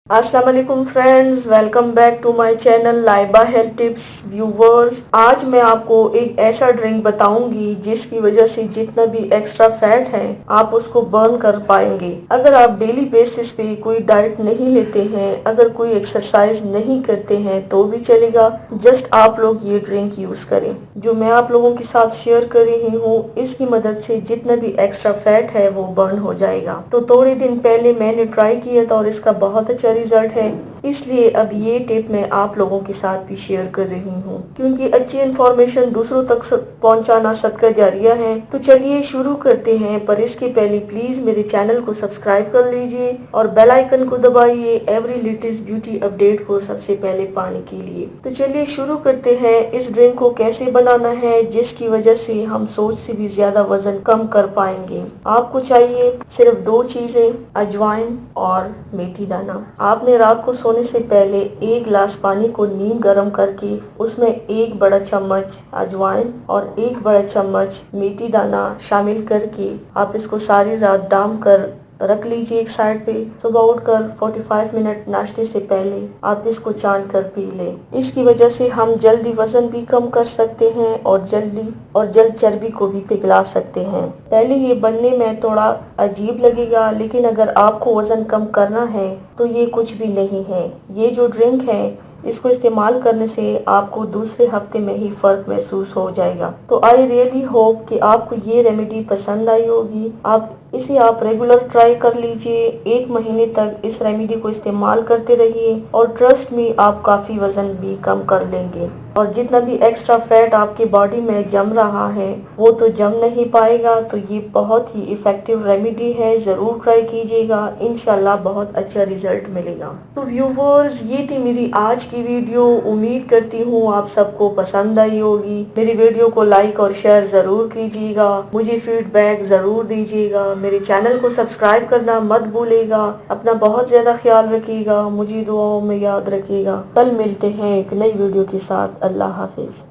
अस्सलाम वालेकुम friends, welcome back to my channel Laiba health tips. Viewers, आज मैं आपको एक ऐसा ड्रिंक बताऊंगी जिसकी वजह से जितना भी एक्स्ट्रा फैट है आप उसको बर्न कर पाएंगे। अगर आप डेली बेसिस पे कोई डाइट नहीं लेते हैं, अगर कोई एक्सरसाइज नहीं करते हैं तो भी चलेगा। जस्ट आप लोग ये ड्रिंक यूज करें। जो मैं आप लोगों के साथ शेयर कर रही हूँ, इसकी मदद से जितना भी एक्स्ट्रा फैट है वो बर्न हो जाएगा। तो थोड़े दिन पहले मैंने ट्राई किया था और इसका बहुत अच्छा रिजल्ट है, इसलिए अब ये टिप मैं आप लोगों के साथ भी शेयर कर रही हूँ, क्योंकि अच्छी इन्फॉर्मेशन दूसरों तक पहुँचाना सदका जारिया है। तो चलिए शुरू करते हैं, पर इसके पहले प्लीज मेरे चैनल को सब्सक्राइब कर लीजिए और बेल आइकन को दबाइए एवरी लेटेस्ट ब्यूटी अपडेट को सबसे पहले पाने के लिए। तो चलिए शुरू करते हैं। इस ड्रिंक को कैसे बनाना है जिसकी वजह से हम सोच से भी ज्यादा वजन कम कर पाएंगे। आपको चाहिए सिर्फ दो चीजें, अजवाइन और मेथी दाना। आपने रात को सोने से पहले एक गिलास पानी को नीम गर्म करके उसमें एक बड़ा चम्मच अजवाइन और एक बड़ा चम्मच मेथी दाना शामिल करके आप इसको सारी रात डाम कर रख लीजिए एक साइड पे। सुबह उठकर 45 मिनट नाश्ते से पहले आप इसको छान कर पी लें। इसकी वजह से हम जल्दी वजन भी कम कर सकते हैं और जल्द चर्बी को भी पिघला सकते हैं। पहले ये बनने में थोड़ा अजीब लगेगा, लेकिन अगर आपको वजन कम करना है तो ये कुछ भी नहीं है। ये जो ड्रिंक है, इसको इस्तेमाल करने से आपको दूसरे हफ्ते में ही फर्क महसूस हो जाएगा। तो आई रियली होप कि आपको ये रेमेडी पसंद आई होगी। इसे आप रेगुलर ट्राई कर लीजिए। एक महीने तक इस रेमेडी को इस्तेमाल करते रहिए और ट्रस्ट मी, आप काफी वजन भी कम कर लेंगे और जितना भी एक्स्ट्रा फैट आपके बॉडी में जम रहा है वो तो जम नहीं पाएगा। तो ये बहुत ही इफेक्टिव रेमेडी है, जरूर ट्राई कीजिएगा, इंशाल्लाह बहुत अच्छा रिजल्ट मिलेगा। तो व्यूवर्स, ये थी मेरी आज की वीडियो। उम्मीद करती हूँ आप सबको पसंद आई होगी। मेरी वीडियो को लाइक और शेयर जरूर कीजिएगा, मुझे फीडबैक जरूर दीजिएगा। मेरे चैनल को सब्सक्राइब करना मत भूलिएगा। अपना बहुत ज्यादा ख्याल रखिएगा, मुझे दुआओं में याद रखिएगा। कल मिलते हैं एक नई वीडियो के साथ। अल्लाह हाफिज।